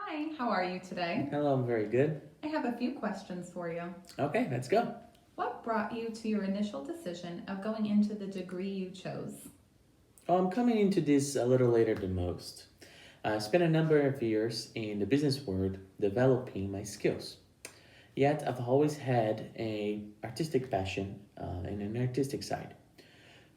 Hi, how are you today? Hello, I'm very good. I have a few questions for you. Okay, let's go. What brought you to your initial decision of going into the degree you chose? I'm coming into this a little later than most. I spent a number of years in the business world developing my skills. Yet I've always had a artistic passion and an artistic side.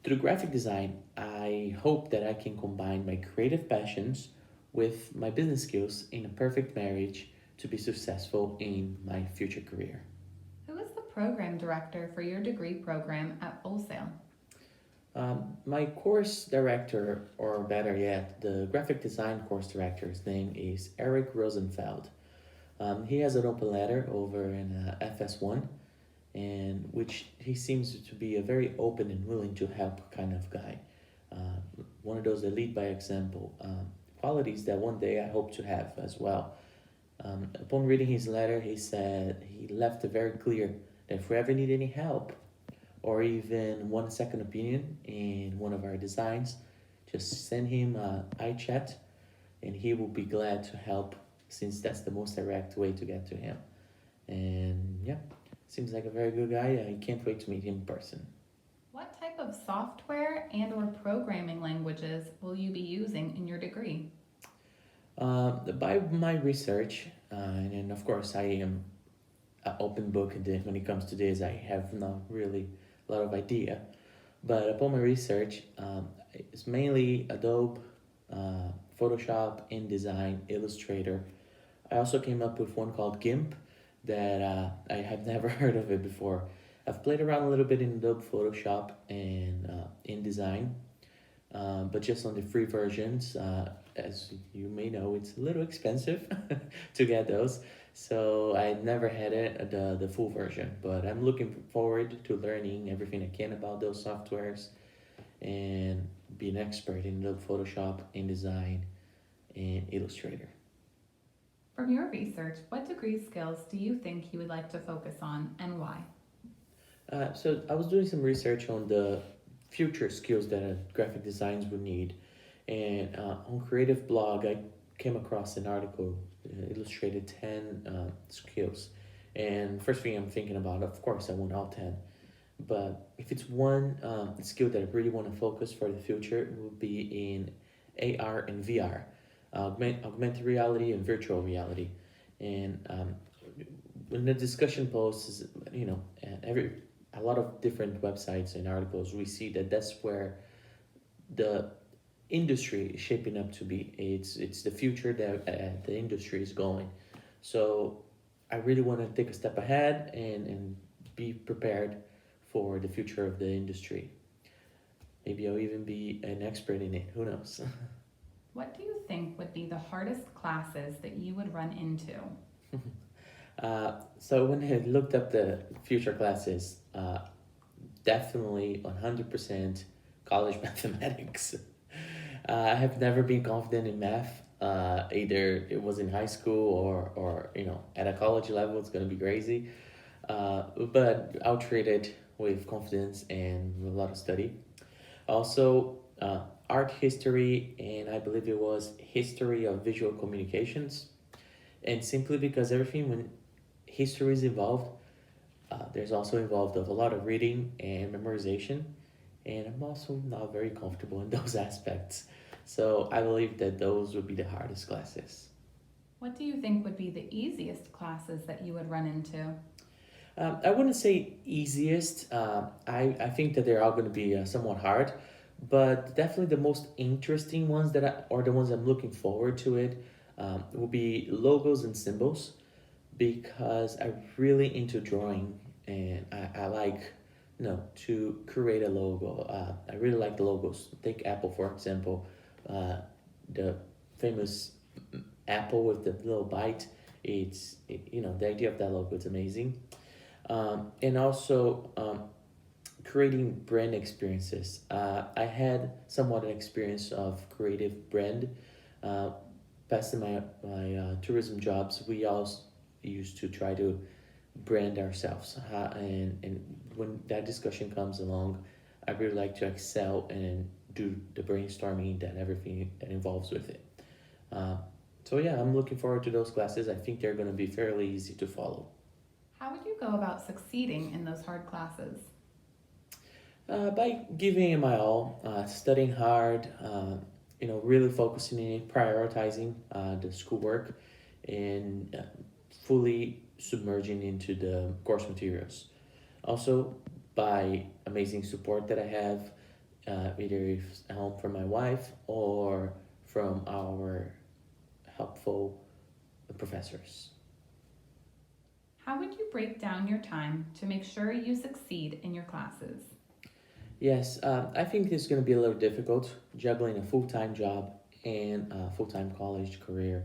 Through graphic design, I hope that I can combine my creative passions with my business skills in a perfect marriage to be successful in my future career. Who is the program director for your degree program at Full Sail? My course director, or better yet, the graphic design course director's name is Eric Rosenfeld. He has an open letter over in FS1, and which he seems to be a very open and willing to help kind of guy. One of those that lead by example qualities that one day I hope to have as well. Upon reading his letter, he said he left it very clear that if we ever need any help, or even one second opinion in one of our designs, just send him a iChat and he will be glad to help since that's the most direct way to get to him. And yeah, seems like a very good guy. I can't wait to meet him in person. What type of software and/or programming languages will you be using in your degree? By my research, and of course I am an open book when it comes to this, I have not really a lot of idea. But upon my research, it's mainly Adobe, Photoshop, InDesign, Illustrator. I also came up with one called GIMP that I have never heard of it before. I've played around a little bit in Adobe Photoshop and InDesign, but just on the free versions. As you may know, it's a little expensive to get those. So I never had it the full version, but I'm looking forward to learning everything I can about those softwares and be an expert in the Photoshop, InDesign, and Illustrator. From your research, what degree skills do you think you would like to focus on and why? So I was doing some research on the future skills that graphic designs would need, and on Creative Blog I came across an article illustrated 10 skills, and first thing I'm thinking about, of course, I want all 10. But if it's one skill that I really want to focus for the future, it would be in AR and VR, augmented reality and virtual reality. And when the discussion posts, every a lot of different websites and articles, we see that that's where the industry is shaping up to be. It's the future that the industry is going. So I really want to take a step ahead and be prepared for the future of the industry. Maybe I'll even be an expert in it. Who knows? What do you think would be the hardest classes that you would run into? So when I looked up the future classes, definitely 100% college mathematics. I have never been confident in math. Either it was in high school or at a college level, it's gonna be crazy. But I'll treat it with confidence and with a lot of study. Also, art history, and I believe it was history of visual communications. And simply because everything when history is involved, there's also involved of a lot of reading and memorization, and I'm also not very comfortable in those aspects. So I believe that those would be the hardest classes. What do you think would be the easiest classes that you would run into? I wouldn't say easiest. I think that they're all going to be somewhat hard, but definitely the most interesting ones or the ones I'm looking forward to it, will be logos and symbols because I'm really into drawing and I like to create a logo. I really like the logos. Take Apple for example, the famous apple with the little bite. The idea of that logo is amazing. And also creating brand experiences. I had somewhat an experience of creative brand. Uh, Past in my tourism jobs, we also used to try to brand ourselves. And when that discussion comes along, I really like to excel and do the brainstorming that everything that involves with it. Uh, So yeah, I'm looking forward to those classes. I think they're going to be fairly easy to follow. How would you go about succeeding in those hard classes? By giving it my all, studying hard, really focusing in prioritizing the schoolwork, and fully submerging into the course materials. Also, by amazing support that I have, either if at home from my wife or from our helpful professors. How would you break down your time to make sure you succeed in your classes? Yes, I think it's going to be a little difficult juggling a full time job and a full time college career.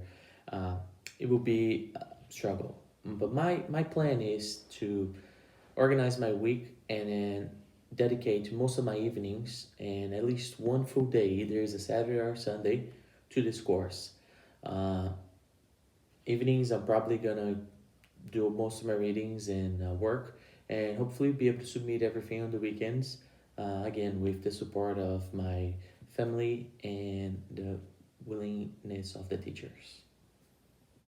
Uh, it will be a struggle. But my plan is to organize my week and then dedicate most of my evenings and at least one full day, either is a Saturday or Sunday, to this course. Uh, Evenings, I'm probably going to do most of my readings and work, and hopefully be able to submit everything on the weekends. Again, with the support of my family and the willingness of the teachers.